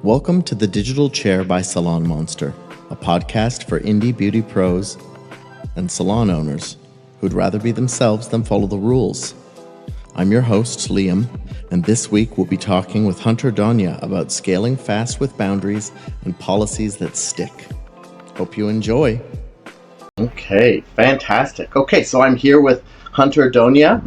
Welcome to The Digital Chair by Salon Monster, a podcast for indie beauty pros and salon owners who'd rather be themselves than follow the rules. I'm your host, Liam, and this week we'll be talking with Hunter Donia about scaling fast with boundaries and policies that stick. Hope you enjoy. Okay, fantastic. Okay, so I'm here with Hunter Donia,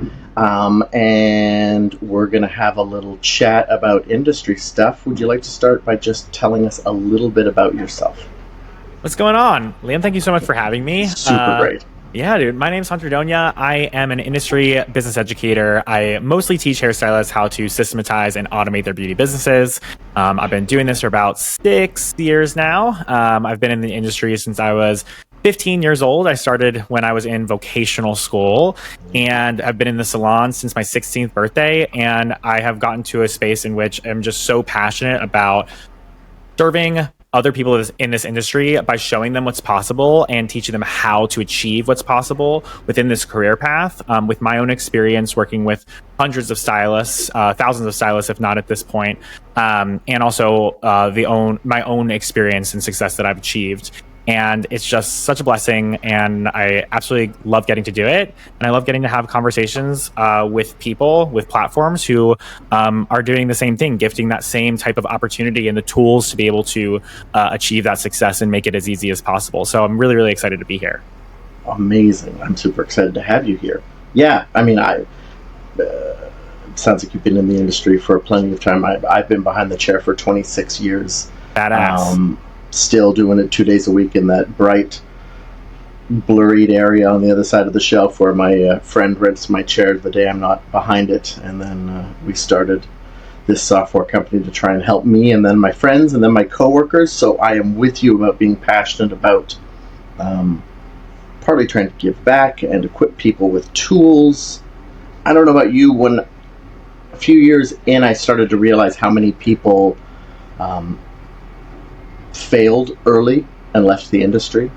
and we're going to have a little chat about industry stuff. Would you like to start by just telling us a little bit about yourself? What's going on? Liam, thank you so much for having me. Super great. Yeah, dude. My name's Hunter Donia. I am an industry business educator. I mostly teach hairstylists how to systematize and automate their beauty businesses. I've been doing this for about 6 years now. I've been in the industry since I was 15 years old. I started when I was in vocational school, and I've been in the salon since my 16th birthday. And I have gotten to a space in which I'm just so passionate about serving other people in this industry by showing them what's possible and teaching them how to achieve what's possible within this career path. With my own experience working with hundreds of stylists, thousands of stylists, if not at this point, and also my own experience and success that I've achieved. And it's just such a blessing, and I absolutely love getting to do it. And I love getting to have conversations with people, with platforms who are doing the same thing, gifting that same type of opportunity and the tools to be able to achieve that success and make it as easy as possible. So I'm really, really excited to be here. Amazing. I'm super excited to have you here. Yeah, I mean, it sounds like you've been in the industry for plenty of time. I've been behind the chair for 26 years. Badass. Still doing it 2 days a week in that bright, blurred area on the other side of the shelf where my friend rents my chair the day I'm not behind it. And then we started this software company to try and help me and then my friends and then my coworkers. So I am with you about being passionate about partly trying to give back and equip people with tools. I don't know about you, when a few years in I started to realize how many people failed early and left the industry.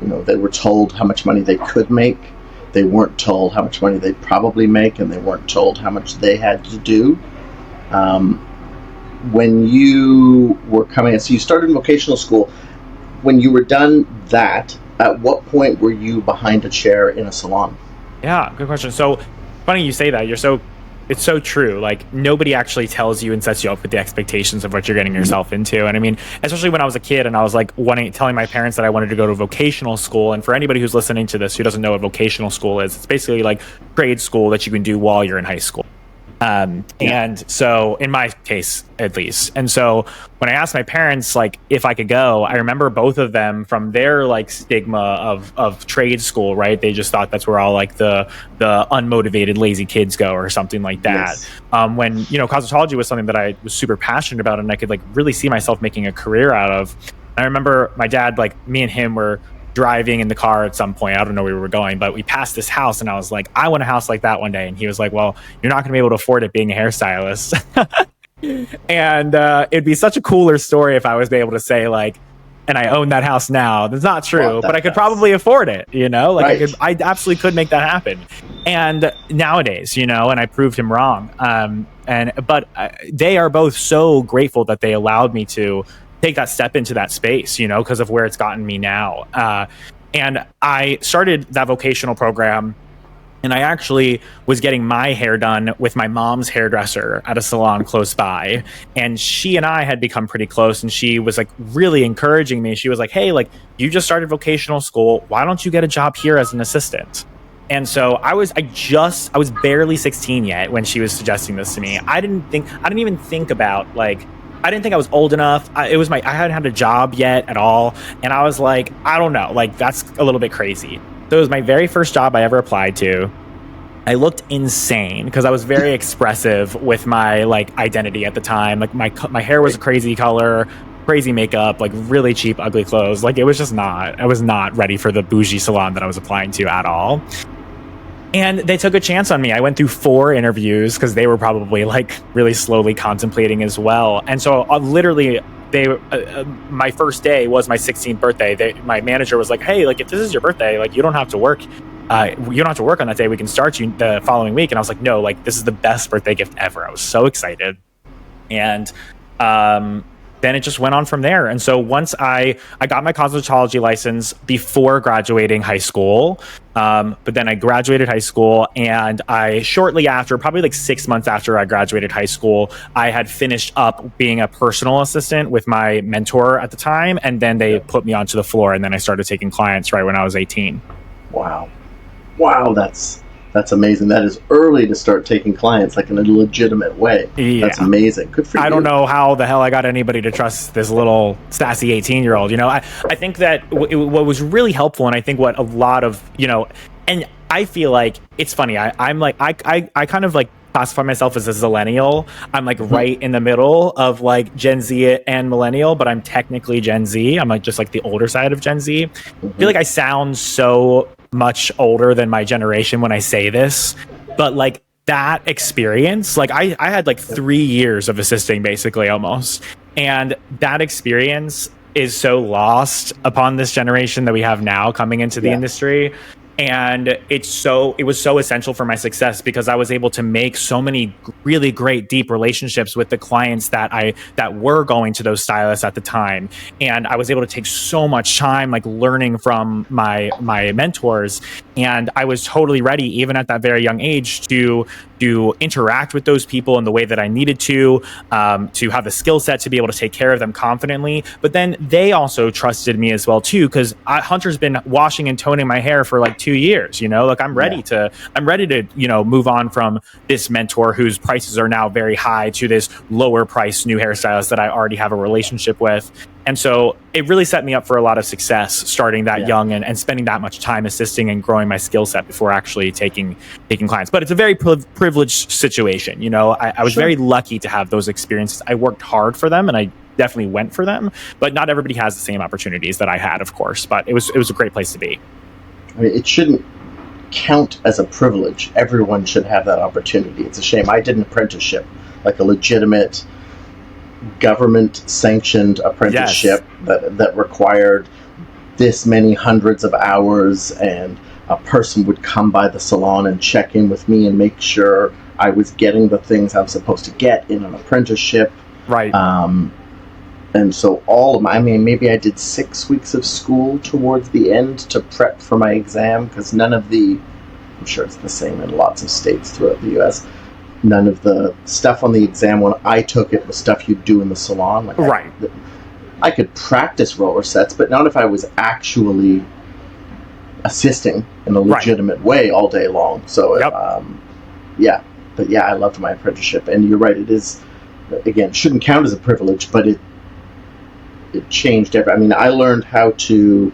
You know, they were told how much money they could make. They weren't told how much money they'd probably make, and they weren't told how much they had to do. When you were coming, so you started in vocational school. When you were done that, at what point were you behind a chair in a salon? Yeah, good question. So funny you say that. It's so true. Like, nobody actually tells you and sets you up with the expectations of what you're getting yourself into. And I mean, especially when I was a kid and I was like telling my parents that I wanted to go to vocational school. And for anybody who's listening to this who doesn't know what vocational school is, it's basically like trade school that you can do while you're in high school. And so in my case, at least. And so when I asked my parents, like, if I could go, I remember both of them from their like stigma of trade school, right? They just thought that's where all like the unmotivated, lazy kids go or something like that. Yes. When, cosmetology was something that I was super passionate about and I could like really see myself making a career out of. And I remember my dad, like me and him were driving in the car at some point. I don't know where we were going, but we passed this house and I was like, I want a house like that one day. And he was like, well, you're not going to be able to afford it being a hairstylist. And it'd be such a cooler story if I was able to say like, and I own that house now. That's not true, but I could probably afford it, like right. I absolutely could make that happen. And nowadays, and I proved him wrong. But they are both so grateful that they allowed me to take that step into that space, because of where it's gotten me now. And I started that vocational program, and I actually was getting my hair done with my mom's hairdresser at a salon close by. And she and I had become pretty close, and she was like really encouraging me. She was like, hey, like, you just started vocational school. Why don't you get a job here as an assistant? And so I was barely 16 yet when she was suggesting this to me. I didn't even think about like, I didn't think I was old enough. I hadn't had a job yet at all. And I was like, I don't know, like that's a little bit crazy. So it was my very first job I ever applied to. I looked insane because I was very expressive with my like identity at the time. Like my hair was a crazy color, crazy makeup, like really cheap, ugly clothes. Like I was not ready for the bougie salon that I was applying to at all. And they took a chance on me. I went through 4 interviews because they were probably like really slowly contemplating as well. And so literally my first day was my 16th birthday. My manager was like, hey, like if this is your birthday, like you don't have to work. You don't have to work on that day. We can start you the following week. And I was like, no, like this is the best birthday gift ever. I was so excited. And Then it just went on from there. And so once I got my cosmetology license before graduating high school, but then I graduated high school, and I shortly after, probably like 6 months after I graduated high school, I had finished up being a personal assistant with my mentor at the time, and then they put me onto the floor, and then I started taking clients right when I was 18. Wow, that's amazing. That is early to start taking clients like in a legitimate way. Yeah. That's amazing. Good for you. I don't know how the hell I got anybody to trust this little sassy 18-year-old. I think that what was really helpful, and I think what a lot of, and I feel like it's funny. I'm like, I kind of like classify myself as a zillennial. I'm like right in the middle of like Gen Z and millennial, but I'm technically Gen Z. I'm like just like the older side of Gen Z. I feel like I sound so much older than my generation when I say this, but like that experience, like I had like 3 years of assisting basically almost, and that experience is so lost upon this generation that we have now coming into the industry. And it was so essential for my success, because I was able to make so many really great deep relationships with the clients that were going to those stylists at the time. And I was able to take so much time like learning from my mentors. And I was totally ready, even at that very young age, to interact with those people in the way that I needed to have the skill set to be able to take care of them confidently. But then they also trusted me as well too, because Hunter's been washing and toning my hair for like 2 years. Like I'm ready to move on from this mentor whose prices are now very high to this lower price new hairstylist that I already have a relationship with. And so it really set me up for a lot of success starting that young and spending that much time assisting and growing my skill set before actually taking clients. But it's a very privileged situation. I was very lucky to have those experiences. I worked hard for them, and I definitely went for them, but not everybody has the same opportunities that I had, of course. But it was a great place to be. I mean, it shouldn't count as a privilege. Everyone should have that opportunity. It's a shame. I did an apprenticeship, like a legitimate government-sanctioned apprenticeship that required this many hundreds of hours, and a person would come by the salon and check in with me and make sure I was getting the things I was supposed to get in an apprenticeship. Right. And so maybe I did 6 weeks of school towards the end to prep for my exam, because I'm sure it's the same in lots of states throughout the U.S., none of the stuff on the exam when I took it was stuff you'd do in the salon. Like I could practice roller sets, but not if I was actually assisting in a legitimate way all day long. So, I loved my apprenticeship. And you're right, it is, again, shouldn't count as a privilege, but it changed everything. I learned how to,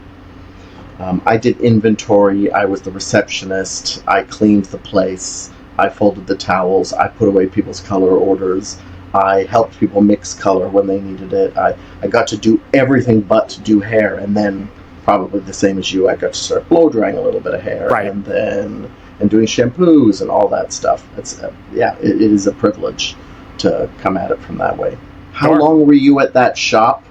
I did inventory, I was the receptionist, I cleaned the place, I folded the towels, I put away people's color orders, I helped people mix color when they needed it. I got to do everything but to do hair, and then probably the same as you, I got to start blow drying a little bit of hair, and doing shampoos and all that stuff. It's it is a privilege to come at it from that way. How long were you at that shop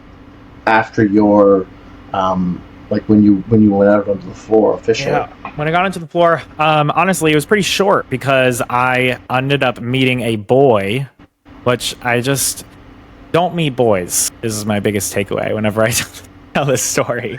after your like when you went out onto the floor officially? When I got onto the floor, honestly, it was pretty short, because I ended up meeting a boy, which I just don't meet boys. This is my biggest takeaway whenever I tell this story.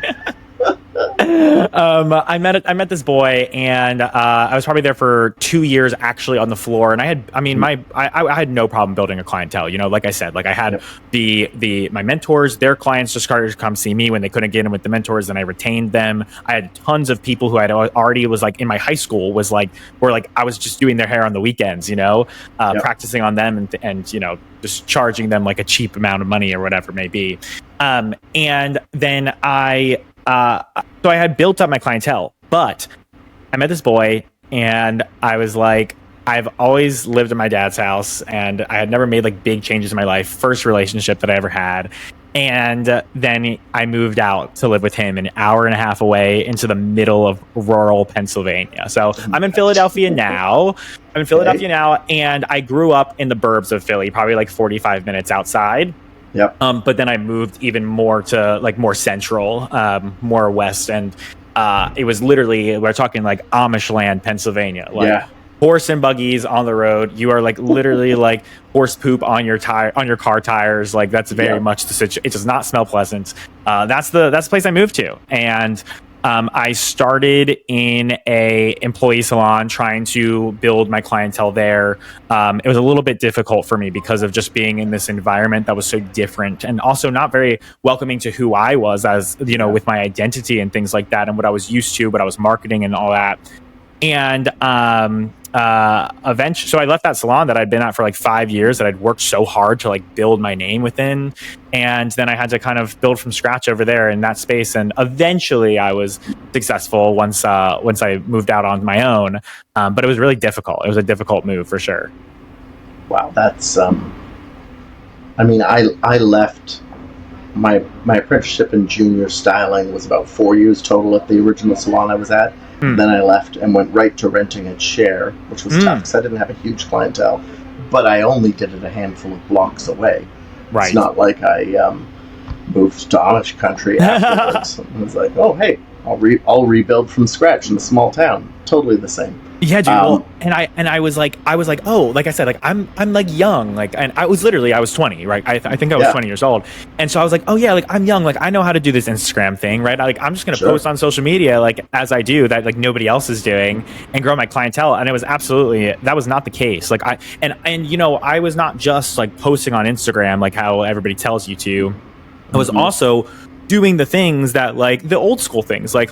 I met this boy, and I was probably there for 2 years actually on the floor, and I had no problem building a clientele. Like I said, like I had my mentors, their clients just started to come see me when they couldn't get in with the mentors, and I retained them. I had tons of people who I'd already was like in my high school were like I was just doing their hair on the weekends, practicing on them and just charging them like a cheap amount of money or whatever it may be. And then so I had built up my clientele, but I met this boy, and I was like, I've always lived in my dad's house, and I had never made like big changes in my life. First relationship that I ever had. And then I moved out to live with him an hour and a half away into the middle of rural Pennsylvania. So I'm in Philadelphia now. And I grew up in the burbs of Philly, probably like 45 minutes outside. Yep. But then I moved even more to like more central, more west, and it was literally, we're talking like Amish land, Pennsylvania, like horse and buggies on the road. You are like literally like horse poop on your car tires. Like that's very much the situation. It does not smell pleasant. That's the place I moved to. And I started in a employee salon trying to build my clientele there. It was a little bit difficult for me because of just being in this environment that was so different and also not very welcoming to who I was as, you know, with my identity and things like that and what I was used to, what I was marketing and all that. And eventually, so I left that salon that I'd been at for like 5 years that I'd worked so hard to like build my name within. And then I had to kind of build from scratch over there in that space. And eventually I was successful once I moved out on my own. But it was really difficult. It was a difficult move for sure. Wow. That's, I mean, I left my apprenticeship in junior styling was about 4 years total at the original salon I was at. Then I left and went right to renting at Share, which was tough because I didn't have a huge clientele, but I only did it a handful of blocks away. Right. It's not like I moved to Amish country afterwards. I was like, oh, hey, I'll rebuild from scratch in a small town. Totally the same. Yeah, dude. Well, and I was like, oh, like I said, like I'm like young, like, and I was 20, right? I think I was 20 years old, and so I was like, oh yeah, like I'm young, like I know how to do this Instagram thing, right? I'm just gonna post on social media, like as I do that, like nobody else is doing, and grow my clientele. And it was that was not the case. Like and you know, I was not just like posting on Instagram like how everybody tells you to. I was also doing the things that like the old school things, like.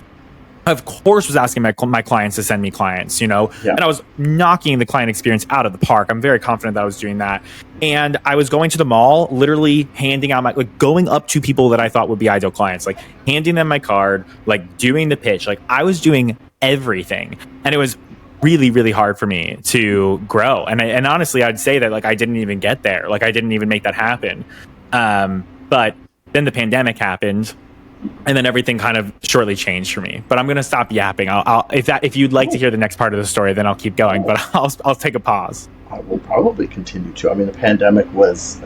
Of course, was asking my clients to send me clients, you know, and I was knocking the client experience out of the park. I'm very confident that I was doing that. And I was going to the mall, literally handing out going up to people that I thought would be ideal clients, like handing them my card, like doing the pitch. Like I was doing everything. And it was really, really hard for me to grow. And honestly, I'd say that like I didn't even get there. Like I didn't even make that happen. But then the pandemic happened. And then everything kind of shortly changed for me. But I'm going to stop yapping. If you'd like to hear the next part of the story, then I'll keep going. But I'll take a pause. I will probably continue to. I mean, the pandemic was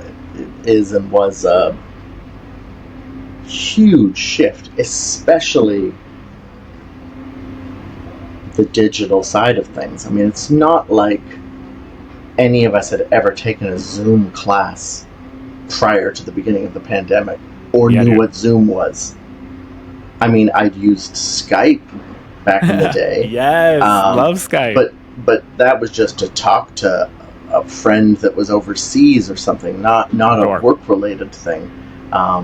a huge shift, especially the digital side of things. I mean, it's not like any of us had ever taken a Zoom class prior to the beginning of the pandemic or knew what Zoom was. I mean, I'd used Skype back in the day. Yes, love Skype. But that was just to talk to a friend that was overseas or something, not a work-related thing. I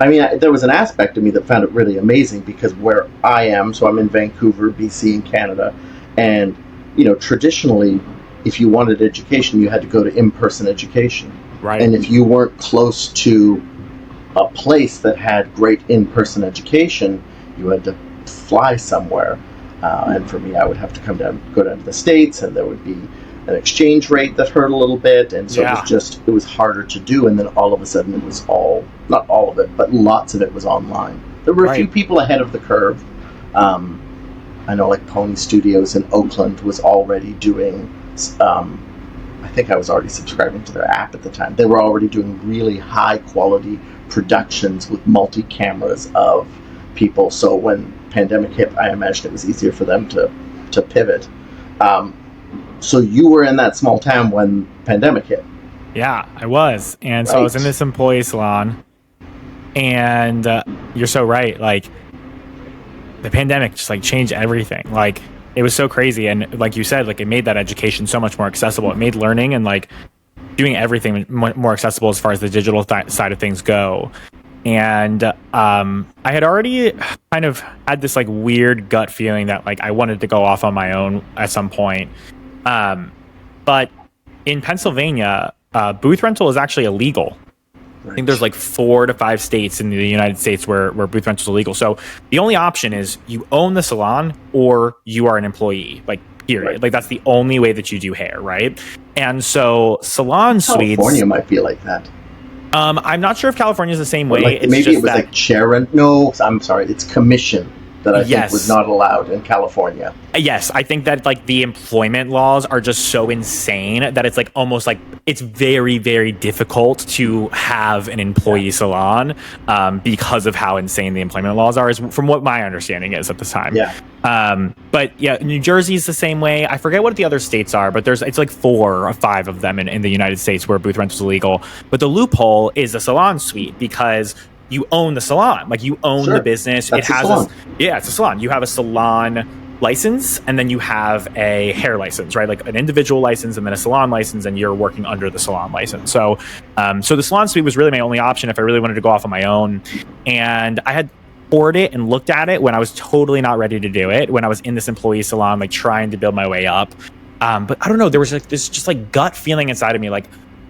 mean, there was an aspect of me that found it really amazing because where I am, so I'm in Vancouver, BC in Canada, and, you know, traditionally, if you wanted education, you had to go to in-person education. Right. And if you weren't close to a place that had great in-person education, you had to fly somewhere. And for me, I would have to go down to the States, and there would be an exchange rate that hurt a little bit. And so it was harder to do. And then all of a sudden it was not all of it, but lots of it was online. There were a few people ahead of the curve. I know like Pony Studios in Oakland was already doing, I think I was already subscribing to their app at the time. They were already doing really high quality productions with multi-cameras of people. So when pandemic hit, I imagine it was easier for them to pivot. So you were in that small town when pandemic hit. Yeah, I was. And so I was in this employee salon. And you're so right. Like the pandemic just like changed everything. Like it was so crazy. And like you said, like it made that education so much more accessible. It made learning and like doing everything more accessible as far as the digital side of things go. And I had already kind of had this like weird gut feeling that like I wanted to go off on my own at some point. But in Pennsylvania, booth rental is actually illegal. I think there's like 4 to 5 states in the United States where booth rental is illegal. So the only option is you own the salon or you are an employee, like period. Right. Like that's the only way that you do hair, right? And so salon suites... California might be like that. I'm not sure if California is the same way. Like, maybe it was like share rent. No, I'm sorry. It's commission. that I think was not allowed in California. Yes, I think that like the employment laws are just so insane that it's like almost like it's very, very difficult to have an employee salon because of how insane the employment laws are, is from what my understanding is at this time. But yeah, New Jersey's the same way. I forget what the other states are, but it's like 4 or 5 of them in the United States where booth rental is illegal. But the loophole is a salon suite, because you own the salon, like you own the business. That's it's a salon. You have a salon license, and then you have a hair license, right? Like an individual license and then a salon license, and you're working under the salon license. So the salon suite was really my only option if I really wanted to go off on my own. And I had toured it and looked at it when I was totally not ready to do it, when I was in this employee salon, like trying to build my way up. But I don't know, there was like this just like gut feeling inside of me. Like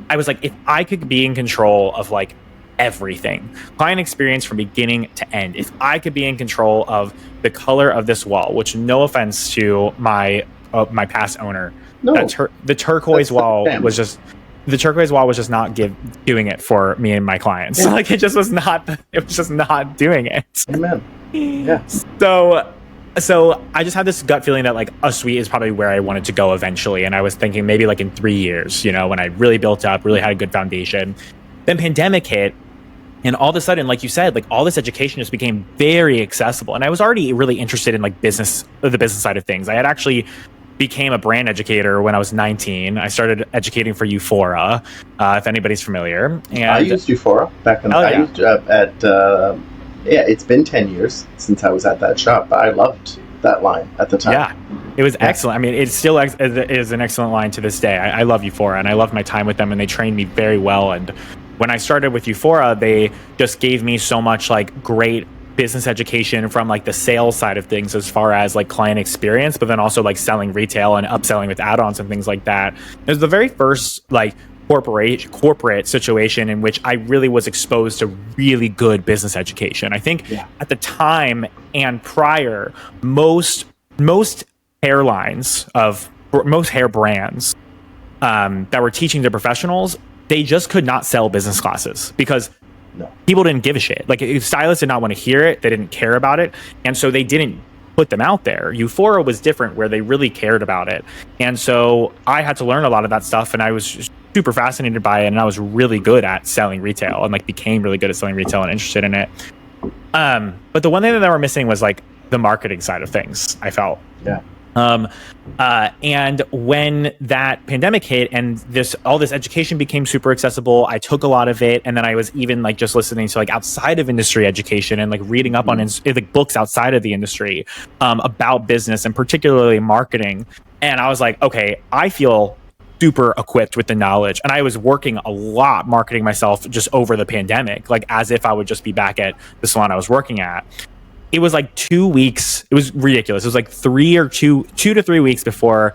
I was like, if I could be in control of like everything, client experience from beginning to end, if I could be in control of the color of this wall, which no offense to my past owner, the turquoise wall was just not doing it for me and my clients. Like it was just not doing it. Amen. Yeah. So I just had this gut feeling that like a suite is probably where I wanted to go eventually. And I was thinking maybe like in 3 years, when I really built up, really had a good foundation. Then pandemic hit. And all of a sudden, like you said, like all this education just became very accessible. And I was already really interested in like the business side of things. I had actually became a brand educator when I was 19. I started educating for Eufora, if anybody's familiar. And I used Eufora back in it's been 10 years since I was at that shop, but I loved that line at the time. Yeah, it was excellent. I mean, it still is an excellent line to this day. I love Eufora, and I loved my time with them, and they trained me very well. And when I started with Eufora, they just gave me so much like great business education from like the sales side of things, as far as like client experience, but then also like selling retail and upselling with add-ons and things like that. It was the very first like corporate situation in which I really was exposed to really good business education. I think at the time and prior, most hairlines of most hair brands that were teaching their professionals, they just could not sell business classes because people didn't give a shit. Like stylists did not want to hear it. They didn't care about it. And so they didn't put them out there. Eufora was different, where they really cared about it. And so I had to learn a lot of that stuff, and I was super fascinated by it. And I was really good at selling retail, and like became really good at selling retail and interested in it. But the one thing that they were missing was like the marketing side of things, I felt. Yeah. And when that pandemic hit and all this education became super accessible, I took a lot of it. And then I was even like just listening to like outside of industry education and like reading up on like books outside of the industry, about business and particularly marketing. And I was like, okay, I feel super equipped with the knowledge. And I was working a lot marketing myself just over the pandemic, like as if I would just be back at the salon I was working at. It was like 2 weeks. It was ridiculous. It was like 2 to 3 weeks before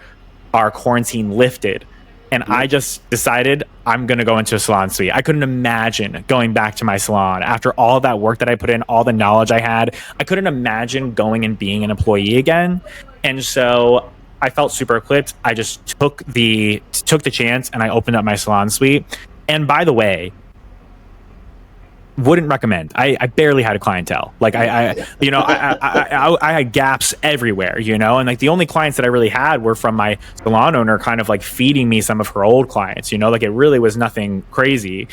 our quarantine lifted. And I just decided I'm going to go into a salon suite. I couldn't imagine going back to my salon after all that work that I put in, all the knowledge I had. I couldn't imagine going and being an employee again. And so I felt super equipped. I just took the chance and I opened up my salon suite. And by the way, wouldn't recommend. I barely had a clientele. Like I had gaps everywhere, and like the only clients that I really had were from my salon owner kind of like feeding me some of her old clients, like it really was nothing crazy.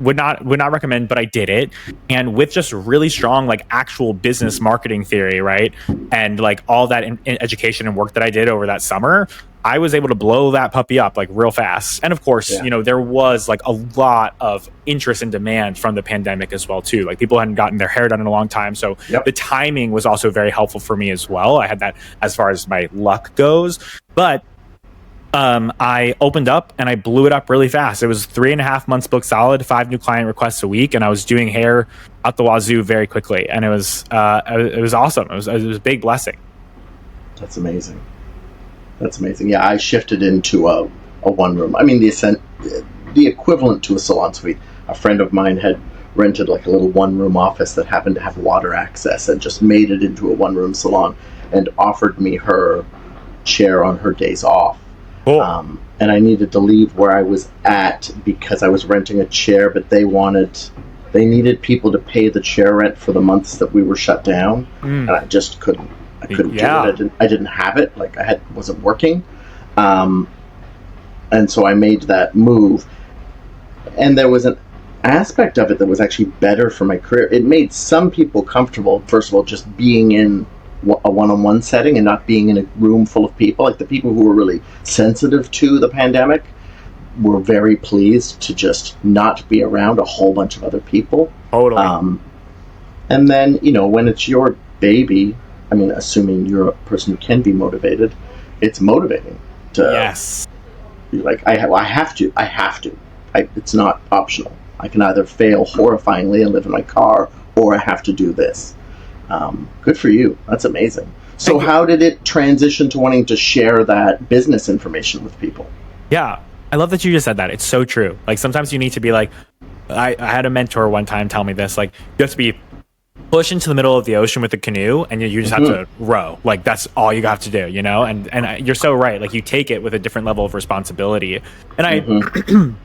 Would not recommend, but I did it. And with just really strong like actual business marketing theory, right? And like all that in education and work that I did over that summer, I was able to blow that puppy up like real fast. And of course, there was like a lot of interest and demand from the pandemic as well too. Like people hadn't gotten their hair done in a long time. So the timing was also very helpful for me as well. I had that as far as my luck goes. But I opened up and I blew it up really fast. It was 3.5 months booked solid, 5 new client requests a week. And I was doing hair out the wazoo very quickly. And it was awesome. It was a big blessing. That's amazing. That's amazing. Yeah, I shifted into a one room. I mean, the equivalent to a salon suite. A friend of mine had rented like a little one room office that happened to have water access and just made it into a one room salon and offered me her chair on her days off. Cool. And I needed to leave where I was at because I was renting a chair, but they wanted They needed people to pay the chair rent for the months that we were shut down, and I just couldn't. I couldn't Yeah. do it. I didn't have it. Like wasn't working, and so I made that move. And there was an aspect of it that was actually better for my career. It made some people comfortable. First of all, just being in a one-on-one setting and not being in a room full of people. Like the people who were really sensitive to the pandemic were very pleased to just not be around a whole bunch of other people. Totally. And then, when it's your baby, I mean, assuming you're a person who can be motivated, it's motivating to Yes. be like, I have to. It's not optional. I can either fail horrifyingly and live in my car, or I have to do this. Good for you. That's amazing. So how did it transition to wanting to share that business information with people? Yeah. I love that you just said that. It's so true. Like sometimes you need to be like, I had a mentor one time tell me this, like you have to be pushed into the middle of the ocean with a canoe and you just have to row. Like that's all you have to do, and you're so right. Like you take it with a different level of responsibility. And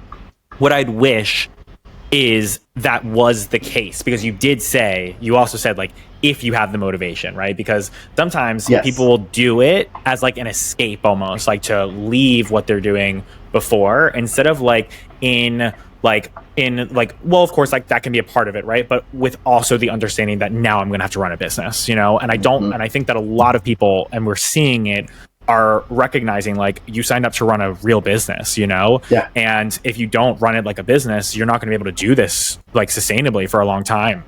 what I'd wish is that was the case, because you also said like, if you have the motivation, right? Because sometimes people will do it as like an escape, almost like to leave what they're doing before, instead of well, of course, like that can be a part of it, right? But with also the understanding that now I'm going to have to run a business, and and I think that a lot of people, and we're seeing it, are recognizing like you signed up to run a real business, and if you don't run it like a business, you're not going to be able to do this like sustainably for a long time.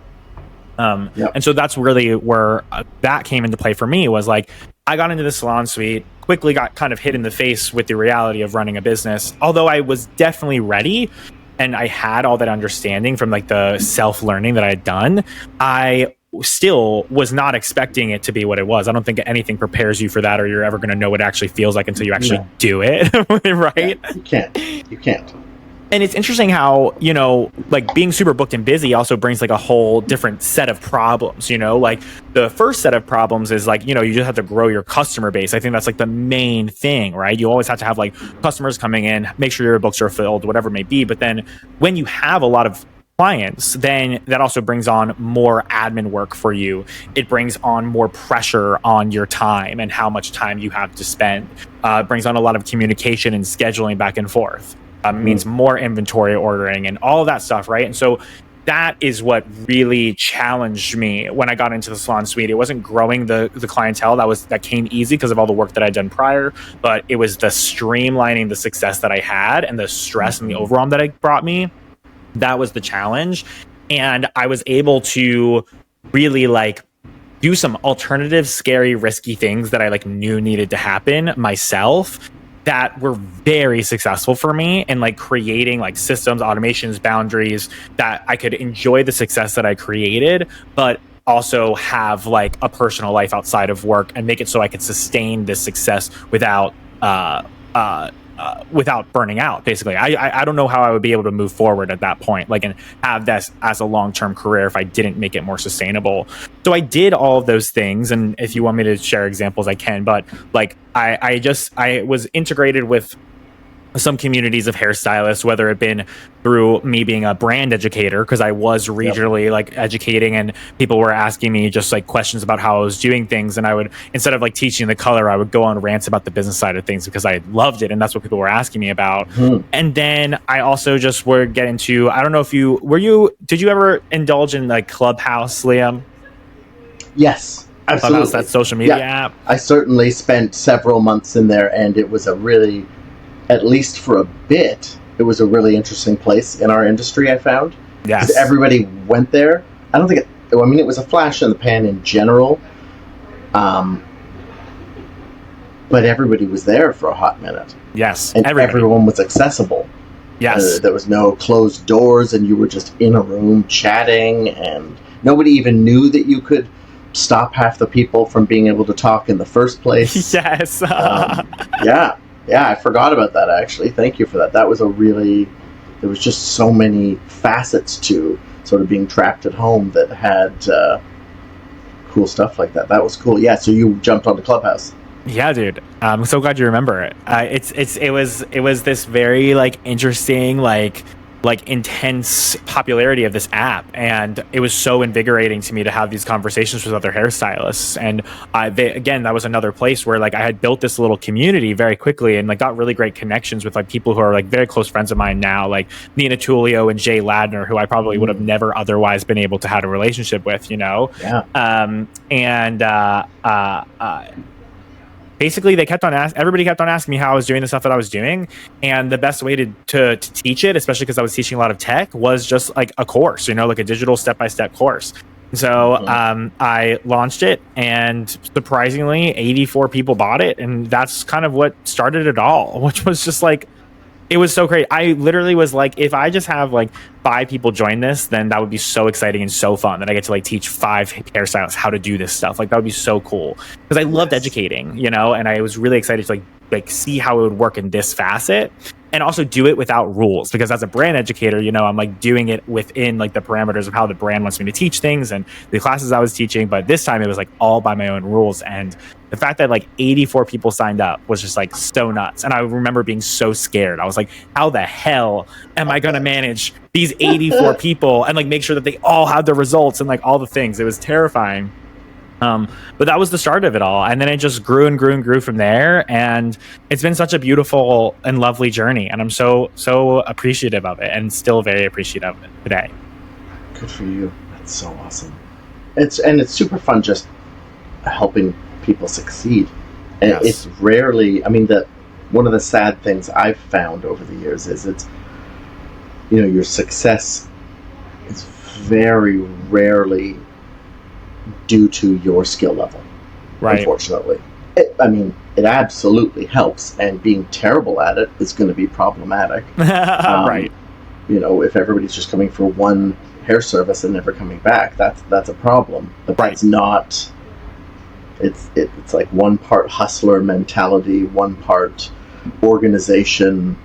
And so that's really where that came into play for me, was like I got into the salon suite, quickly got kind of hit in the face with the reality of running a business, although I was definitely ready and I had all that understanding from like the self-learning that I had done. I still was not expecting it to be what it was. I don't think anything prepares you for that, or you're ever going to know what it actually feels like until you actually do it. Right? Yeah, you can't. And it's interesting how, like being super booked and busy also brings like a whole different set of problems, like the first set of problems is like, you just have to grow your customer base. I think that's like the main thing, right? You always have to have like customers coming in, make sure your books are filled, whatever it may be. But then when you have a lot of clients, then that also brings on more admin work for you. It brings on more pressure on your time and how much time you have to spend. It brings on a lot of communication and scheduling back and forth. Means more inventory ordering and all of that stuff, right? And so that is what really challenged me when I got into the salon suite. It wasn't growing the clientele that came easy because of all the work that I'd done prior, but it was the streamlining the success that I had and the stress and the overwhelm that it brought me. That was the challenge. And I was able to really like do some alternative, scary, risky things that I like knew needed to happen myself, that were very successful for me, and like creating like systems, automations, boundaries that I could enjoy the success that I created, but also have like a personal life outside of work and make it so I could sustain this success without burning out. Basically, I don't know how I would be able to move forward at that point, like, and have this as a long-term career if I didn't make it more sustainable. So I did all of those things, and if you want me to share examples, I can. But like, I was integrated with some communities of hairstylists, whether it been through me being a brand educator, because I was regionally like educating, and people were asking me just like questions about how I was doing things, and I would, instead of like teaching the color, I would go on rants about the business side of things because I loved it, and that's what people were asking me about. And then I also just would get into, I don't know if did you ever indulge in like Clubhouse, Liam? Yes, absolutely. Clubhouse, that social media app. I certainly spent several months in there, and it was a really, at least for a bit, it was a really interesting place in our industry, I found. Yes. 'Cause everybody went there. I don't think it was a flash in the pan in general. But everybody was there for a hot minute. Yes. And everyone was accessible. Yes. There was no closed doors, and you were just in a room chatting, and nobody even knew that you could stop half the people from being able to talk in the first place. Yes. Yeah, I forgot about that, actually. Thank you for that. That was there was just so many facets to sort of being trapped at home that had cool stuff like that. That was cool. Yeah, so you jumped onto Clubhouse. Yeah, dude. I'm so glad you remember it. It was this very like interesting, like like intense popularity of this app, and it was so invigorating to me to have these conversations with other hairstylists. And again, that was another place where like I had built this little community very quickly and like got really great connections with like people who are like very close friends of mine now, like Nina Tullio and Jay Ladner, who I probably would have never otherwise been able to have a relationship with, you know. Basically, everybody kept on asking me how I was doing the stuff that I was doing. And the best way to teach it, especially because I was teaching a lot of tech, was just like a course, you know, like a digital step-by-step course. So I launched it, and surprisingly, 84 people bought it. And that's kind of what started it all, which was just like, it was so great. I literally was like, if I just have like 5 people join this, then that would be so exciting and so fun that I get to like teach 5 hairstylists how to do this stuff. Like that would be so cool, because I loved educating, you know, and I was really excited to like see how it would work in this facet, and also do it without rules, because as a brand educator, you know, I'm like doing it within like the parameters of how the brand wants me to teach things and the classes I was teaching. But this time it was like all by my own rules. And the fact that like 84 people signed up was just like so nuts. And I remember being so scared. I was like, how the hell am I going to manage these 84 people and like make sure that they all have the results and like all the things? It was terrifying. But that was the start of it all. And then it just grew and grew and grew from there. And it's been such a beautiful and lovely journey. And I'm so appreciative of it, and still very appreciative of it today. Good for you. That's so awesome. It's super fun just helping people succeed. And it's rarely, I mean, one of the sad things I've found over the years is it's, you know, your success is very rarely due to your skill level, right? Unfortunately. It absolutely helps, and being terrible at it is going to be problematic. Right. You know, if everybody's just coming for one hair service and never coming back, that's a problem. But that's not... It's like one part hustler mentality, one part organization.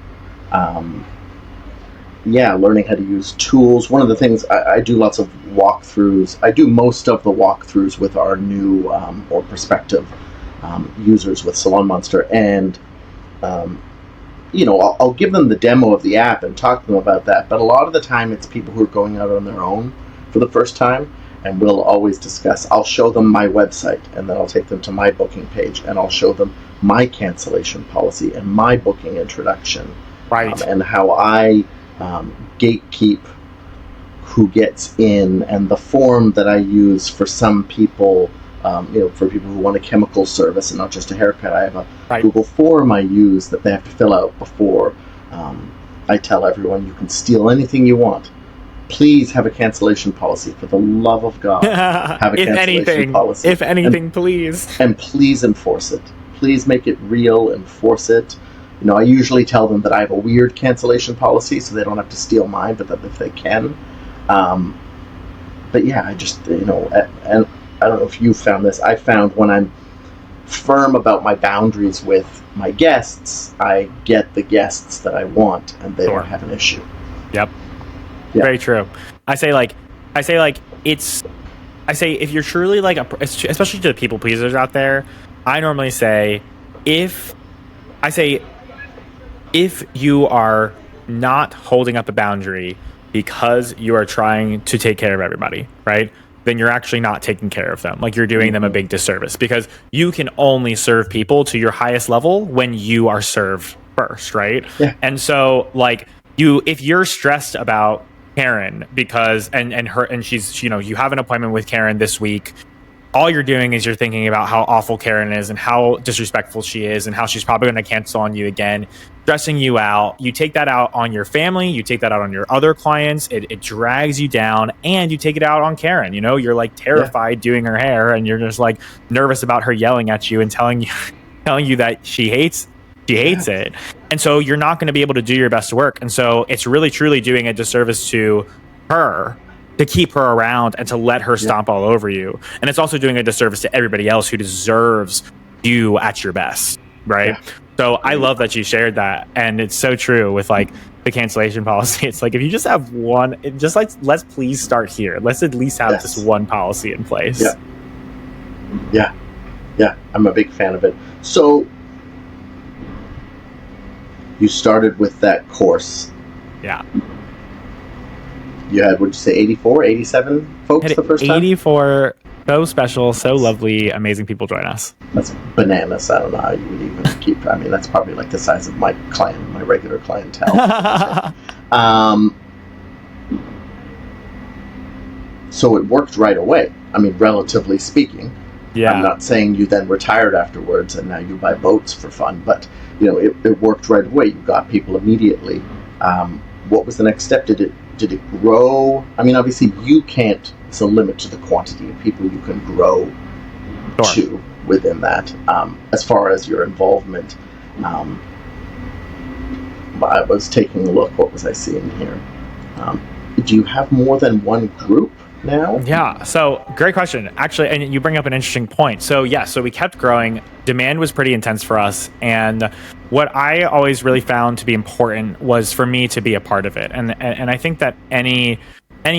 Learning how to use tools. One of the things I do lots of walkthroughs. I do most of the walkthroughs with our new or prospective users with Salon Monster, and you know, I'll give them the demo of the app and talk to them about that. But a lot of the time, it's people who are going out on their own for the first time. And we'll always discuss, I'll show them my website, and then I'll take them to my booking page, and I'll show them my cancellation policy and my booking introduction. Right. And how I gatekeep who gets in, and the form that I use for some people, you know, for people who want a chemical service and not just a haircut. I have a Google form I use that they have to fill out before I tell everyone you can steal anything you want. Please have a cancellation policy, for the love of God. Have a cancellation policy. If anything, please. And please enforce it. Please make it real, enforce it. You know, I usually tell them that I have a weird cancellation policy, so they don't have to steal mine, but that if they can. But yeah, I just, you know, and I don't know if you found this, I found when I'm firm about my boundaries with my guests, I get the guests that I want, and they don't have an issue. Yep. Yeah. Very true. I say if you're truly like especially to the people pleasers out there, I normally say if you are not holding up a boundary because you are trying to take care of everybody, right? Then you're actually not taking care of them. Like, you're doing them a big disservice, because you can only serve people to your highest level when you are served first, right? Yeah. And so like if you're stressed about Karen because and she's, you know, you have an appointment with Karen this week, all you're doing is you're thinking about how awful Karen is and how disrespectful she is and how she's probably going to cancel on you again, stressing you out. You take that out on your family, you take that out on your other clients, it drags you down, and you take it out on Karen. You know, you're like terrified doing her hair, and you're just like nervous about her yelling at you and telling you that she hates it. And so you're not going to be able to do your best work. And so it's really truly doing a disservice to her to keep her around and to let her stomp all over you. And it's also doing a disservice to everybody else who deserves you at your best, right? Yeah. So I love that you shared that. And it's so true with like the cancellation policy. It's like, if you just have one, let's please start here. Let's at least have this one policy in place. Yeah. I'm a big fan of it. So you started with that course. Yeah. You had, would you say 84, 87 folks Had the first time? 84, so special, so lovely, amazing people join us. That's bananas. I don't know how you would even keep. I mean, that's probably like the size of my regular clientele. So it worked right away. I mean, relatively speaking. Yeah. I'm not saying you then retired afterwards and now you buy boats for fun, but it worked right away. You got people immediately. What was the next step? Did it grow? I mean, obviously you can't. It's a limit to the quantity of people you can grow to within that. As far as your involvement, I was taking a look. What was I seeing here? Do you have more than one group now? Yeah. So great question, actually. And you bring up an interesting point. So so we kept growing. Demand was pretty intense for us. And what I always really found to be important was for me to be a part of it. And I think that any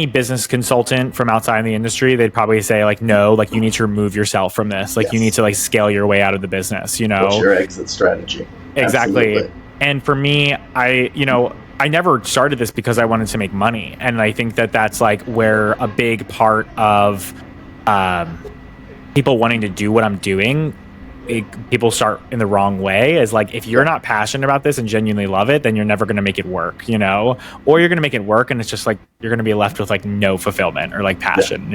business consultant from outside the industry, they'd probably say like, no, like you need to remove yourself from this. Like you need to like scale your way out of the business, What's your exit strategy? Exactly. Absolutely. And for me, I never started this because I wanted to make money. And I think that that's like where a big part of people wanting to do what I'm doing, people start in the wrong way. Is like, if you're not passionate about this and genuinely love it, then you're never going to make it work, or you're going to make it work and it's just like, you're going to be left with like no fulfillment or like passion,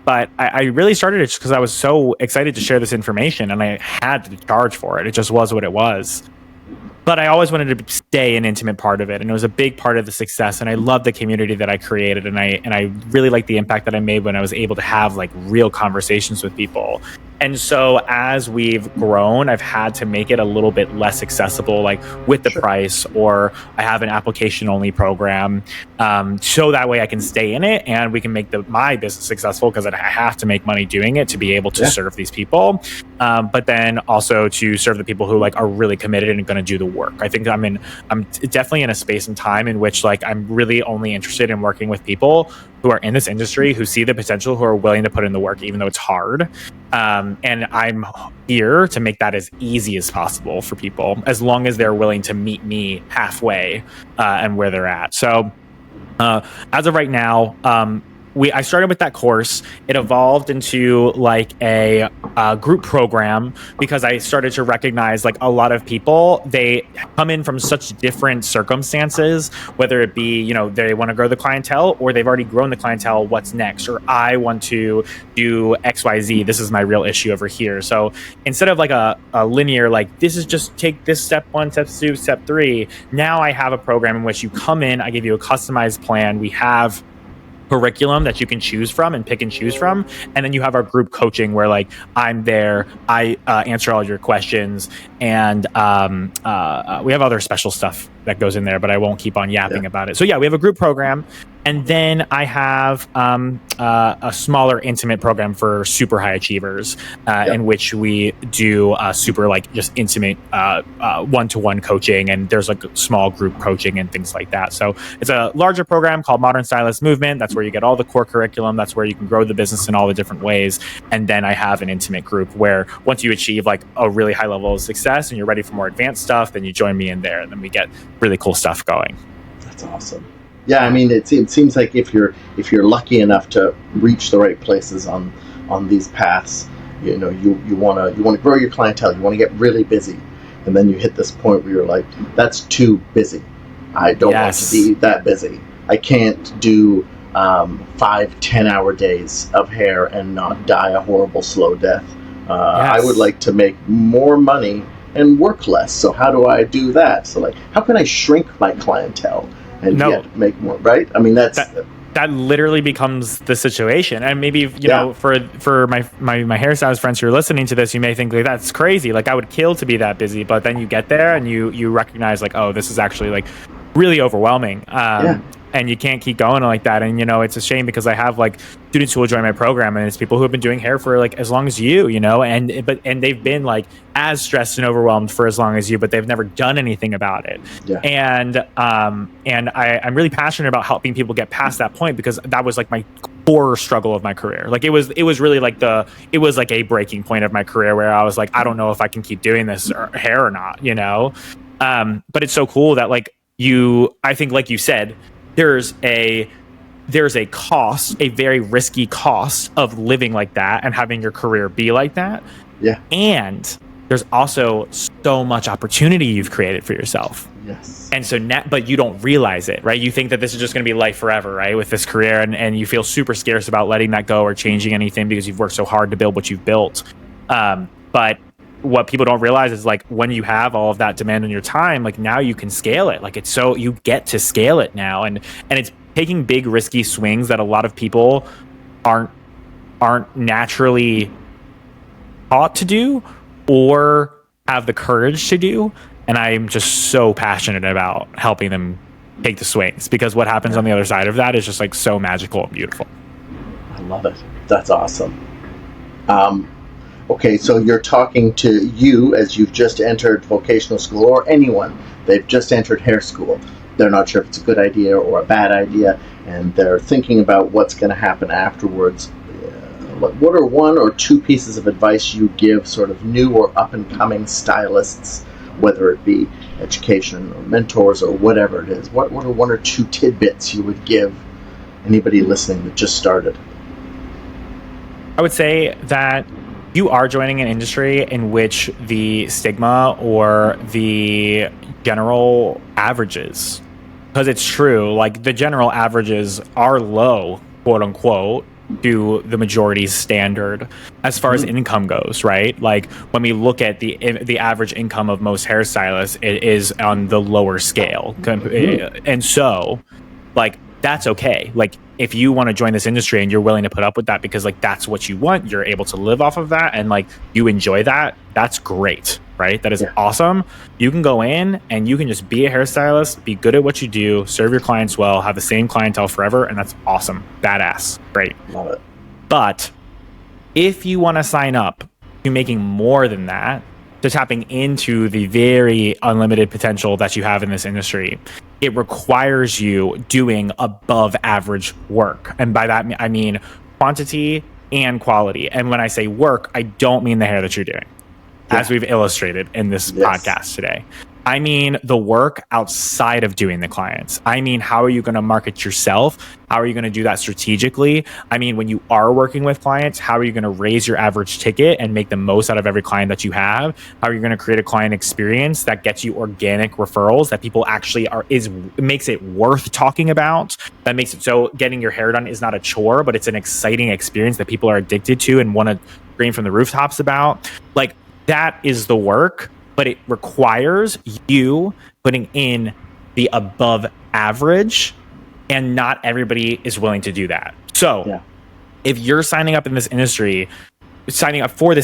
But I really started it just because I was so excited to share this information and I had to charge for it. It just was what it was. But I always wanted to stay an intimate part of it. And it was a big part of the success. And I love the community that I created. And I really like the impact that I made when I was able to have like real conversations with people. And so as we've grown, I've had to make it a little bit less accessible, like with the price, or I have an application only program. So that way I can stay in it and we can make my business successful, because I have to make money doing it to be able to serve these people. But then also to serve the people who like are really committed and going to do the work. I think I'm definitely in a space and time in which like I'm really only interested in working with people who are in this industry, who see the potential, who are willing to put in the work, even though it's hard. And I'm here to make that as easy as possible for people, as long as they're willing to meet me halfway and where they're at. So as of right now, I started with that course. It evolved into like a group program, because I started to recognize like a lot of people, they come in from such different circumstances, whether it be, they want to grow the clientele, or they've already grown the clientele. What's next? Or I want to do XYZ. This is my real issue over here. So instead of like a linear, like this is just take this step 1, step 2, step 3. Now I have a program in which you come in, I give you a customized plan. We have curriculum that you can choose from and pick and choose from, and then you have our group coaching where like I'm there, I answer all your questions, and we have other special stuff that goes in there, but I won't keep on yapping about it. So we have a group program, and then I have a smaller intimate program for super high achievers, in which we do super like just intimate one-to-one coaching, and there's like small group coaching and things like that. So it's a larger program called Modern Stylist Movement. That's where you get all the core curriculum. That's where you can grow the business in all the different ways. And then I have an intimate group where once you achieve like a really high level of success and you're ready for more advanced stuff, then you join me in there, and then we get really cool stuff going. That's awesome. Yeah, I mean, it seems like if you're lucky enough to reach the right places on these paths, you want to grow your clientele, you want to get really busy, and then you hit this point where you're like, that's too busy. I don't want to be that busy. I can't do 5-10 hour days of hair and not die a horrible slow death. I would like to make more money and work less. So how do I do that? So like, how can I shrink my clientele and yet make more, right? I mean, that literally becomes the situation. And maybe, know, for my hairstylist friends who are listening to this, you may think like, that's crazy. Like I would kill to be that busy, but then you get there and you recognize like, oh, this is actually like really overwhelming. And you can't keep going like that. And, it's a shame, because I have like students who will join my program, and it's people who have been doing hair for like as long as you, and they've been like as stressed and overwhelmed for as long as you, but they've never done anything about it. And I'm really passionate about helping people get past that point, because that was like my core struggle of my career. Like it was really like it was like a breaking point of my career where I was like, I don't know if I can keep doing this hair or not, But it's so cool that like I think like you said, there's a cost, a very risky cost of living like that and having your career be like that. Yeah. And there's also so much opportunity you've created for yourself. Yes. And so now, but you don't realize it, right? You think that this is just going to be life forever, right? With this career, and you feel super scarce about letting that go or changing anything because you've worked so hard to build what you've built. But what people don't realize is like when you have all of that demand on your time, like now you can scale it. Like you get to scale it now. And it's taking big risky swings that a lot of people aren't naturally taught to do or have the courage to do. And I'm just so passionate about helping them take the swings, because what happens on the other side of that is just like so magical and beautiful. I love it. That's awesome. Okay, so you're talking to you as you've just entered vocational school, or anyone. They've just entered hair school. They're not sure if it's a good idea or a bad idea, and they're thinking about what's going to happen afterwards. What are one or two pieces of advice you give sort of new or up-and-coming stylists, whether it be education or mentors or whatever it is? What are one or two tidbits you would give anybody listening that just started? I would say that you are joining an industry in which the stigma or the general averages, because it's true, like the general averages are low, quote unquote, to the majority's standard as far as income goes, right? Like when we look at the average income of most hairstylists, it is on the lower scale. And so like that's okay. Like if you want to join this industry and you're willing to put up with that because like that's what you want, you're able to live off of that and like you enjoy that, that's great, right? That is awesome. You can go in and you can just be a hairstylist, be good at what you do, serve your clients well, have the same clientele forever, and that's awesome. Badass. Great. Love it. But if you want to sign up to making more than that, to tapping into the very unlimited potential that you have in this industry, it requires you doing above average work. And by that, I mean quantity and quality. And when I say work, I don't mean the hair that you're doing, as we've illustrated in this podcast today. I mean the work outside of doing the clients. I mean, how are you going to market yourself? How are you going to do that strategically? I mean, when you are working with clients, how are you going to raise your average ticket and make the most out of every client that you have? How are you going to create a client experience that gets you organic referrals that people actually makes it worth talking about? That makes it so getting your hair done is not a chore, but it's an exciting experience that people are addicted to and want to scream from the rooftops about. Like that is the work. But it requires you putting in the above average, and not everybody is willing to do that. So if you're signing up for this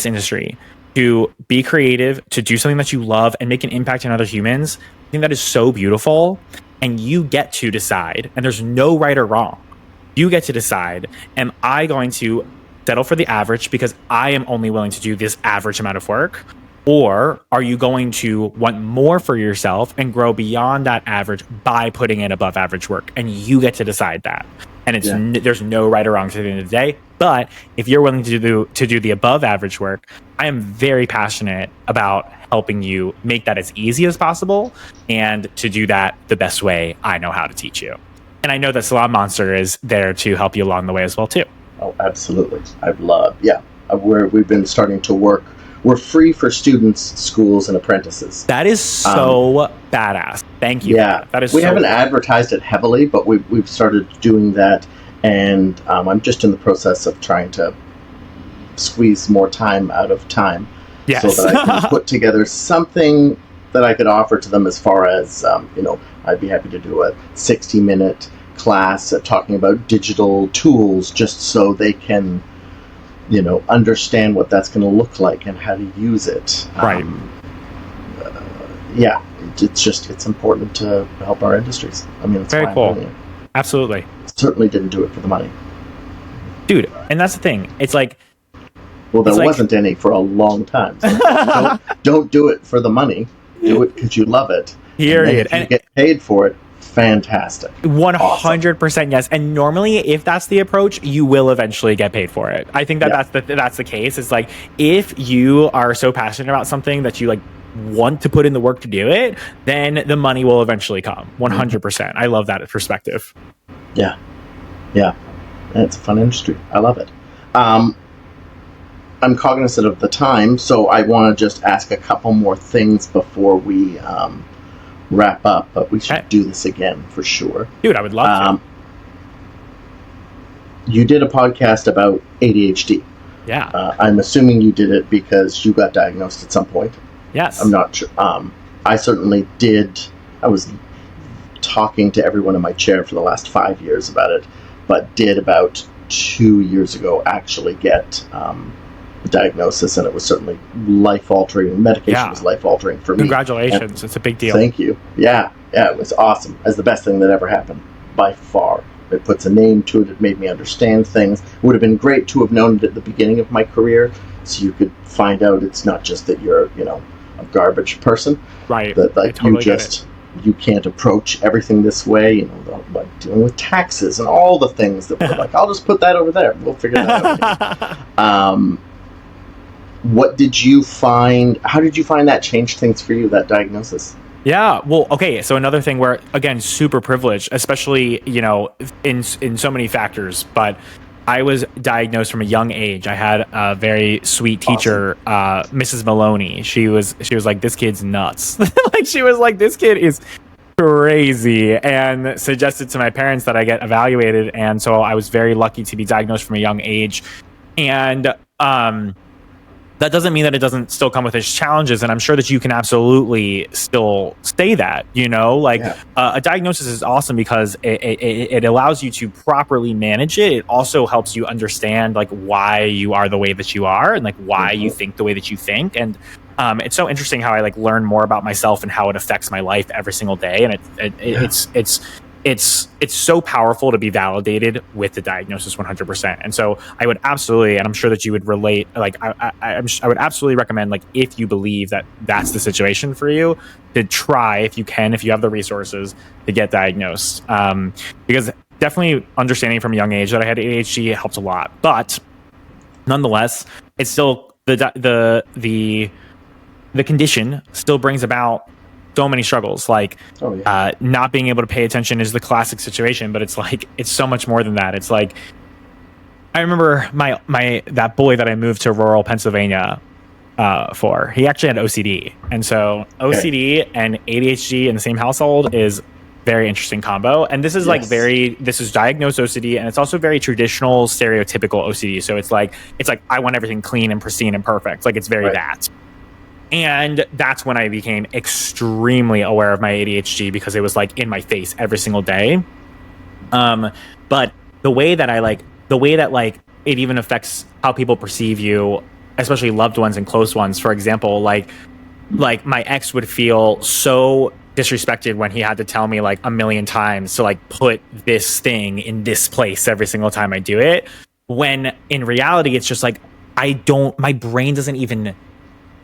industry to be creative, to do something that you love and make an impact on other humans, I think that is so beautiful. And you get to decide, and there's no right or wrong. You get to decide, am I going to settle for the average because I am only willing to do this average amount of work? Or are you going to want more for yourself and grow beyond that average by putting in above average work? And you get to decide that. And there's no right or wrong to the end of the day. But if you're willing to do the above average work, I am very passionate about helping you make that as easy as possible and to do that the best way I know how to teach you. And I know that Salon Monster is there to help you along the way as well too. Oh, absolutely. We've been starting to work. We're free for students, schools, and apprentices. That is so badass. Thank you. Yeah, we haven't advertised it heavily, but we've started doing that, and I'm just in the process of trying to squeeze more time out of time, so that I can put together something that I could offer to them. As far as I'd be happy to do a 60-minute class talking about digital tools, just so they can understand what that's going to look like and how to use it. Right. It's important to help our industries. I mean, it's very cool. Absolutely. Certainly didn't do it for the money. Dude, and that's the thing. It's like... Well, there wasn't any for a long time. So don't do it for the money. Do it because you love it. Period. And if you get paid for it, fantastic. 100% yes. And normally, if that's the approach, you will eventually get paid for it. I think that's the case. It's like if you are so passionate about something that you like want to put in the work to do it, then the money will eventually come. 100%. I love that perspective. Yeah. And it's a fun industry. I love it. I'm cognizant of the time, so I want to just ask a couple more things before we wrap up, but we should do this again for sure. Dude, I would love to. You did a podcast about ADHD. Yeah. I'm assuming you did it because you got diagnosed at some point. Yes. I'm not sure. I certainly did. I was talking to everyone in my chair for the last 5 years about it, but did about 2 years ago actually get the diagnosis, and it was certainly life-altering. Medication was life-altering for me. Congratulations. It's a big deal. Thank you. Yeah, it was awesome. It's the best thing that ever happened, by far. It puts a name to it. It made me understand things. It would have been great to have known it at the beginning of my career, so you could find out it's not just that you're, a garbage person. Right. That you can't approach everything this way, like dealing with taxes and all the things that we're like, I'll just put that over there. We'll figure that out. What did you find? How did you find that changed things for you, that diagnosis? Yeah. Well, okay. So another thing where, again, super privileged, especially, in so many factors, but I was diagnosed from a young age. I had a very sweet teacher, Mrs. Maloney. She was like, this kid's nuts. She was like, this kid is crazy, and suggested to my parents that I get evaluated. And so I was very lucky to be diagnosed from a young age. And, that doesn't mean that it doesn't still come with its challenges, and I'm sure that you can absolutely still say that, a diagnosis is awesome because it allows you to properly manage it. It also helps you understand why you are the way that you are, and why you think the way that you think. And it's so interesting how I learn more about myself and how it affects my life every single day. And it's so powerful to be validated with the diagnosis 100%. And so I would absolutely, and I'm sure that you would relate, I would absolutely recommend, if you believe that that's the situation for you, to try, if you have the resources, to get diagnosed. Because definitely understanding from a young age that I had ADHD helped a lot. But nonetheless, it's still the condition still brings about so many struggles. Not being able to pay attention is the classic situation, but it's so much more than that. It's I remember that boy that I moved to rural Pennsylvania for. He actually had OCD, and so OCD and ADHD in the same household is very interesting combo. And this is this is diagnosed OCD, and it's also very traditional, stereotypical OCD. So it's I want everything clean and pristine and perfect. It's very that. And that's when I became extremely aware of my ADHD, because it was in my face every single day. But the way that it even affects how people perceive you, especially loved ones and close ones. For example, like my ex would feel so disrespected when he had to tell me a million times to put this thing in this place every single time I do it. When in reality, it's just my brain doesn't even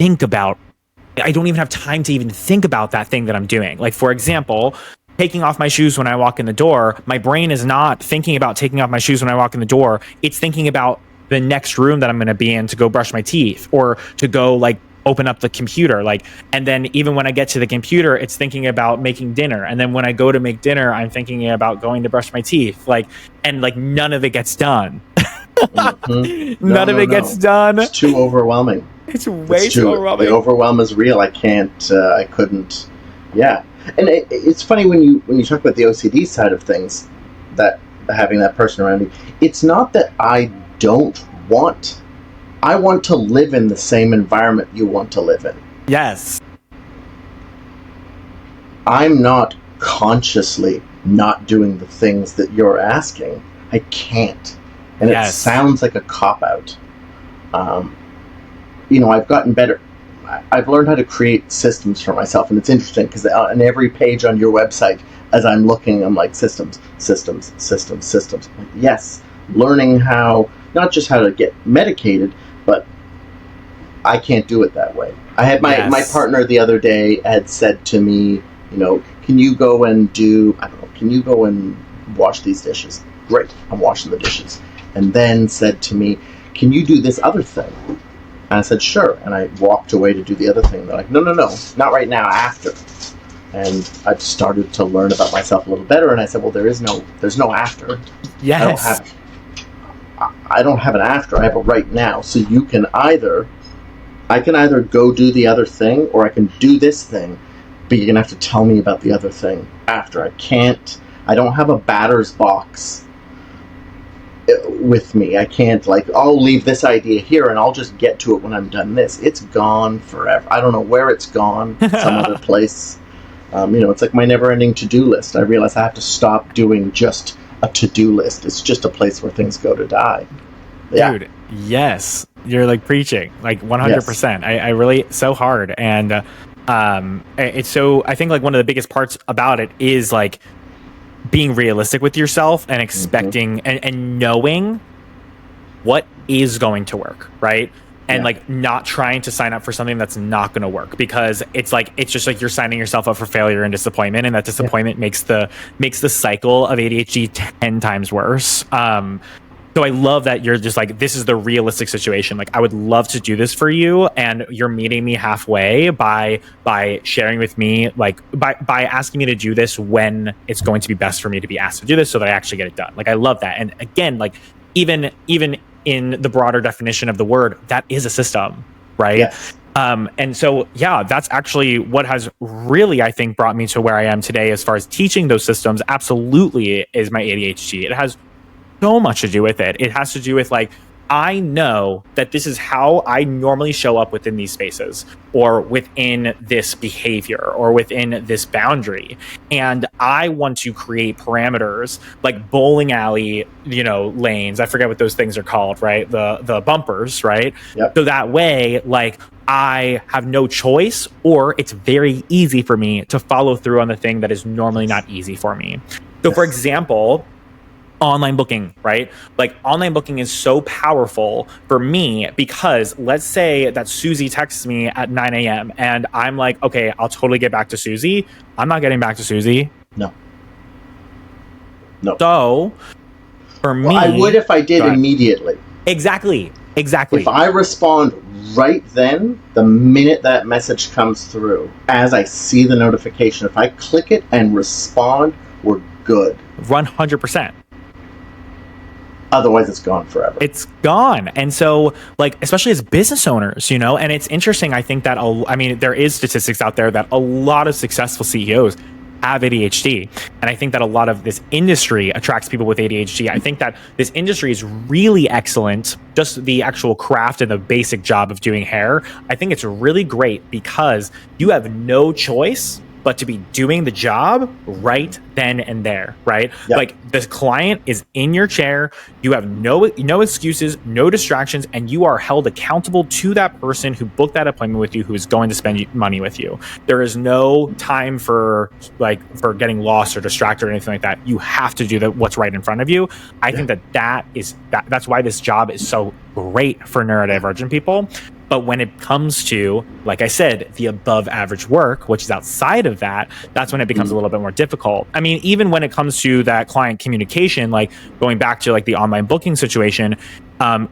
I don't even have time to even think about that thing that I'm doing. For example, taking off my shoes when I walk in the door, my brain is not thinking about taking off my shoes when I walk in the door. It's thinking about the next room that I'm going to be in to go brush my teeth, or to go open up the computer. And then even when I get to the computer, it's thinking about making dinner. And then when I go to make dinner, I'm thinking about going to brush my teeth. And none of it gets done. None of it gets done. It's too overwhelming. It's way too overwhelming. The overwhelm is real. I couldn't. Yeah. And it's funny when you talk about the OCD side of things, that having that person around you, it's not that I want to live in the same environment you want to live in. Yes. I'm not consciously not doing the things that you're asking. I can't. And it sounds like a cop-out. I've gotten better. I've learned how to create systems for myself, and it's interesting because on every page on your website, as I'm looking, I'm systems. Yes, learning how, not just how to get medicated, but I can't do it that way. I had my partner the other day had said to me, can you go and wash these dishes? Great, I'm washing the dishes. And then said to me, can you do this other thing? And I said, sure. And I walked away to do the other thing. They're like, no, not right now, after. And I started to learn about myself a little better. And I said, well, there's no after. Yes. I don't have an after. I have a right now. So I can either go do the other thing, or I can do this thing, but you're going to have to tell me about the other thing after. I don't have a batter's box with me. I can't, like, I'll leave this idea here and I'll just get to it when I'm done this. It's gone forever. I don't know where it's gone, some other place. It's like my never-ending to-do list. I realize I have to stop doing just a to-do list. It's just a place where things go to die. Yeah. Dude, yes. You're like preaching, like 100%. Yes. I really, so hard. And it's so, I think like one of the biggest parts about it is like being realistic with yourself and expecting and knowing what is going to work, right? And like not trying to sign up for something that's not going to work, because it's just like you're signing yourself up for failure and disappointment, and that disappointment makes the cycle of ADHD 10 times worse. So I love that you're just like, this is the realistic situation. Like, I would love to do this for you, and you're meeting me halfway by sharing with me, like by asking me to do this when it's going to be best for me to be asked to do this, so that I actually get it done. Like, I love that. And again, like even in the broader definition of the word, that is a system, right? Yes. And so, that's actually what has really, I think, brought me to where I am today as far as teaching those systems. Absolutely is my ADHD. It has so much to do with it. It has to do with like, I know that this is how I normally show up within these spaces, or within this behavior, or within this boundary. And I want to create parameters like bowling alley, lanes. I forget what those things are called, right? The bumpers, right? Yep. So that way, like, I have no choice, or it's very easy for me to follow through on the thing that is normally not easy for me. So for example, online booking, right? Like, online booking is so powerful for me because let's say that Susie texts me at 9 a.m. and I'm like, okay, I'll totally get back to Susie. I'm not getting back to Susie. No. So for me, I would if I did immediately. Exactly. If I respond right then, the minute that message comes through, as I see the notification, if I click it and respond, we're good. 100%. Otherwise, it's gone forever. It's gone. And so, like, especially as business owners, and it's interesting, I think that, there is statistics out there that a lot of successful CEOs have ADHD. And I think that a lot of this industry attracts people with ADHD. I think that this industry is really excellent, just the actual craft and the basic job of doing hair. I think it's really great because you have no choice but to be doing the job right then and there, right? Yep. Like, the client is in your chair, you have no excuses, no distractions, and you are held accountable to that person who booked that appointment with you, who is going to spend money with you. There is no time for getting lost or distracted or anything like that. You have to do what's right in front of you. I think that's why this job is so great for neurodivergent people. But when it comes to, like I said, the above average work, which is outside of that, that's when it becomes a little bit more difficult. I mean, even when it comes to that client communication, like going back to like the online booking situation,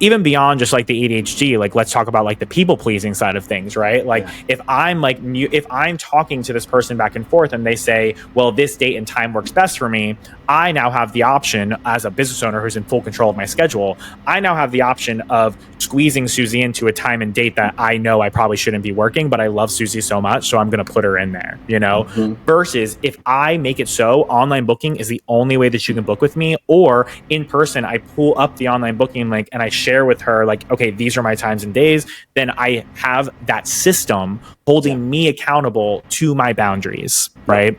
even beyond just like the ADHD, like let's talk about like the people pleasing side of things, right? Like if I'm talking to this person back and forth and they say, well, this date and time works best for me, I now have the option as a business owner who's in full control of my schedule. I now have the option of squeezing Susie into a time and date that I know I probably shouldn't be working, but I love Susie so much, so I'm going to put her in there, versus if I make it so online booking is the only way that you can book with me, or in person, I pull up the online booking link and I share with her like, okay, these are my times and days, then I have that system holding me accountable to my boundaries, right?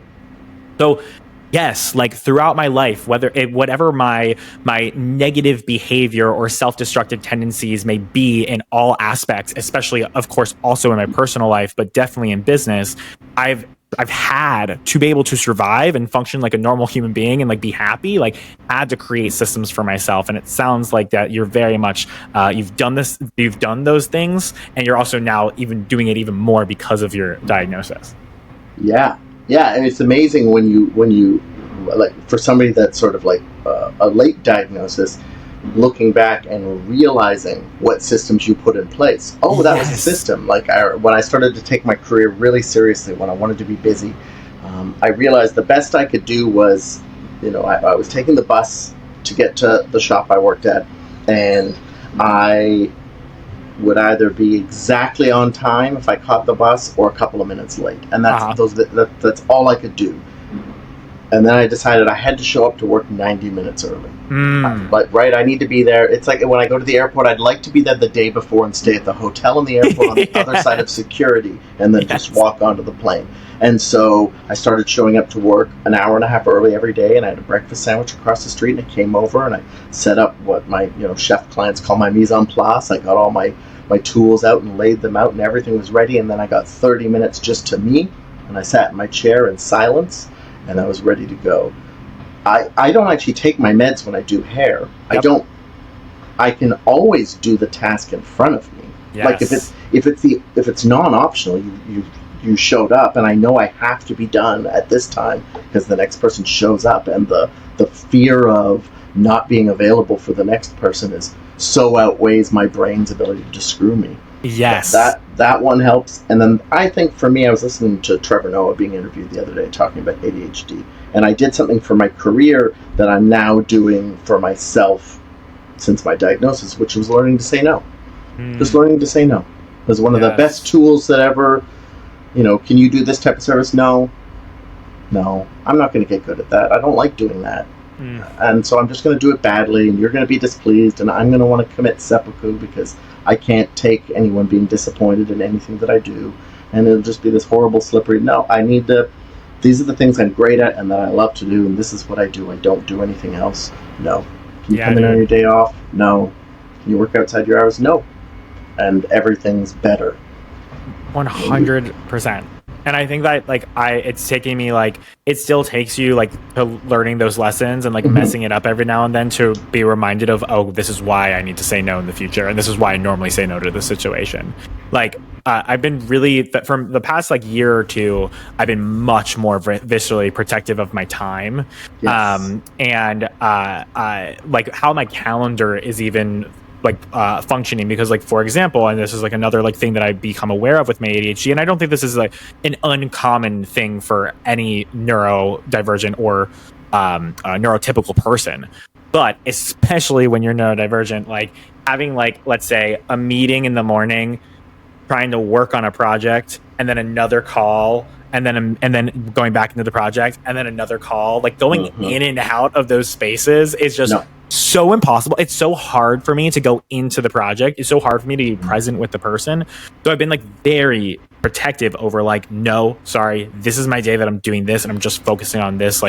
So yes, like throughout my life, whatever my negative behavior or self-destructive tendencies may be in all aspects, especially of course also in my personal life, but definitely in business, I've had to be able to survive and function like a normal human being and like be happy, like had to create systems for myself. And it sounds like that you're very much, you've done those things, and you're also now even doing it even more because of your diagnosis. Yeah. And it's amazing when you like, for somebody that's sort of like a late diagnosis, looking back and realizing what systems you put in place. Oh, that was a system. Like when I started to take my career really seriously, when I wanted to be busy, I realized the best I could do was, I was taking the bus to get to the shop I worked at, and I would either be exactly on time if I caught the bus or a couple of minutes late, and that's all I could do. And then I decided I had to show up to work 90 minutes early. But I need to be there. It's like when I go to the airport, I'd like to be there the day before and stay at the hotel in the airport on the other side of security, and then just walk onto the plane. And so I started showing up to work an hour and a half early every day, and I had a breakfast sandwich across the street, and I came over and I set up what my chef clients call my mise en place. I got all my tools out and laid them out, and everything was ready, and then I got 30 minutes just to me, and I sat in my chair in silence, and I was ready to go. I don't actually take my meds when I do hair. Yep. I can always do the task in front of me. Yes. Like if it's non-optional, you showed up, and I know I have to be done at this time because the next person shows up, and the fear of not being available for the next person is so outweighs my brain's ability to screw me. Yes. That one helps. And then I think for me, I was listening to Trevor Noah being interviewed the other day talking about ADHD. And I did something for my career that I'm now doing for myself since my diagnosis, which was learning to say no. Just learning to say no. It was one of the best tools that ever, can you do this type of service? No, I'm not going to get good at that. I don't like doing that. And so I'm just going to do it badly, and you're going to be displeased, and I'm going to want to commit seppuku because I can't take anyone being disappointed in anything that I do, and it'll just be this horrible slippery. No, these are the things I'm great at and that I love to do, and this is what I do. I don't do anything else. No. Can you come in on your day off? No. Can you work outside your hours? No. And everything's better. 100%. And I think that it's taking me it still takes you to learning those lessons and messing it up every now and then to be reminded of, oh, this is why I need to say no in the future, and this is why I normally say no to this situation. I've been really from the past year or two, I've been much more viscerally protective of my time. Yes. And how my calendar is even functioning, because for example, and this is another thing that I become aware of with my ADHD, and I don't think this is an uncommon thing for any neurodivergent or neurotypical person, but especially when you're neurodivergent, having let's say a meeting in the morning, trying to work on a project, and then another call, and then going back into the project, and then another call, going in and out of those spaces is just so impossible. It's so hard for me to go into the project. It's so hard for me to be present with the person. So I've been very protective over no, sorry, this is my day that I'm doing this, and I'm just focusing on this.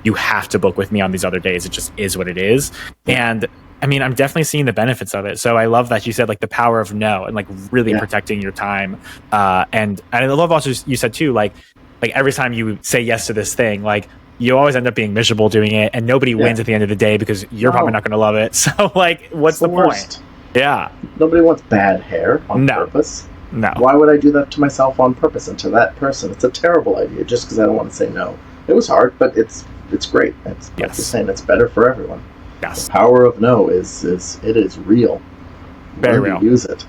You have to book with me on these other days. It just is what it is. And I mean, I'm definitely seeing the benefits of it. So I love that you said the power of no, and really protecting your time. And I love also you said too, every time you say yes to this thing, you always end up being miserable doing it, and nobody wins at the end of the day because you're probably not going to love it. So what's the point? Yeah. Nobody wants bad hair on purpose. No. Why would I do that to myself on purpose and to that person? It's a terrible idea just because I don't want to say no. It was hard, but it's great. It's like you're saying, it's better for everyone. Yes. The power of no is real. Very real. Use it.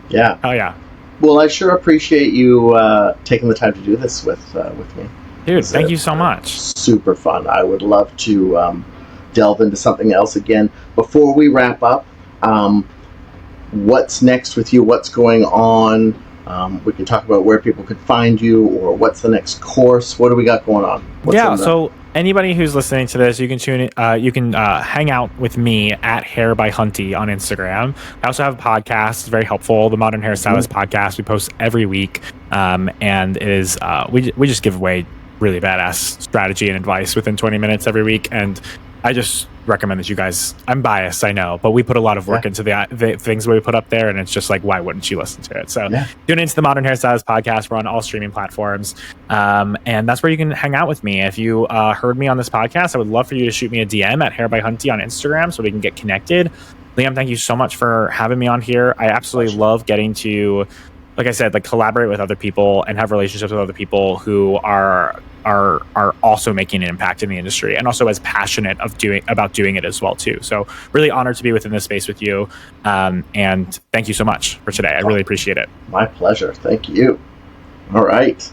Yeah. Oh yeah. Well, I sure appreciate you taking the time to do this with me. Dude, thank you so much. Super fun. I would love to delve into something else again. Before we wrap up, what's next with you? What's going on? We can talk about where people could find you, or what's the next course. What do we got going on? So anybody who's listening to this, you can tune in. You can hang out with me at Hair by Hunty on Instagram. I also have a podcast. It's very helpful. The Modern Hairstylist podcast. We post every week, and it is we just give away really badass strategy and advice within 20 minutes every week, and I just recommend that you guys, I'm biased, I know, but we put a lot of work into the things we put up there, and it's just why wouldn't you listen to it? So tune into the Modern Hairstylist podcast. We're on all streaming platforms, and that's where you can hang out with me. If you heard me on this podcast, I would love for you to shoot me a DM at Hair by Hunty on Instagram so we can get connected. Liam, thank you so much for having me on here. I absolutely love getting to like I said, like collaborate with other people and have relationships with other people who are also making an impact in the industry and also as passionate about doing it as well too. So really honored to be within this space with you. And thank you so much for today. I really appreciate it. My pleasure. Thank you. All right.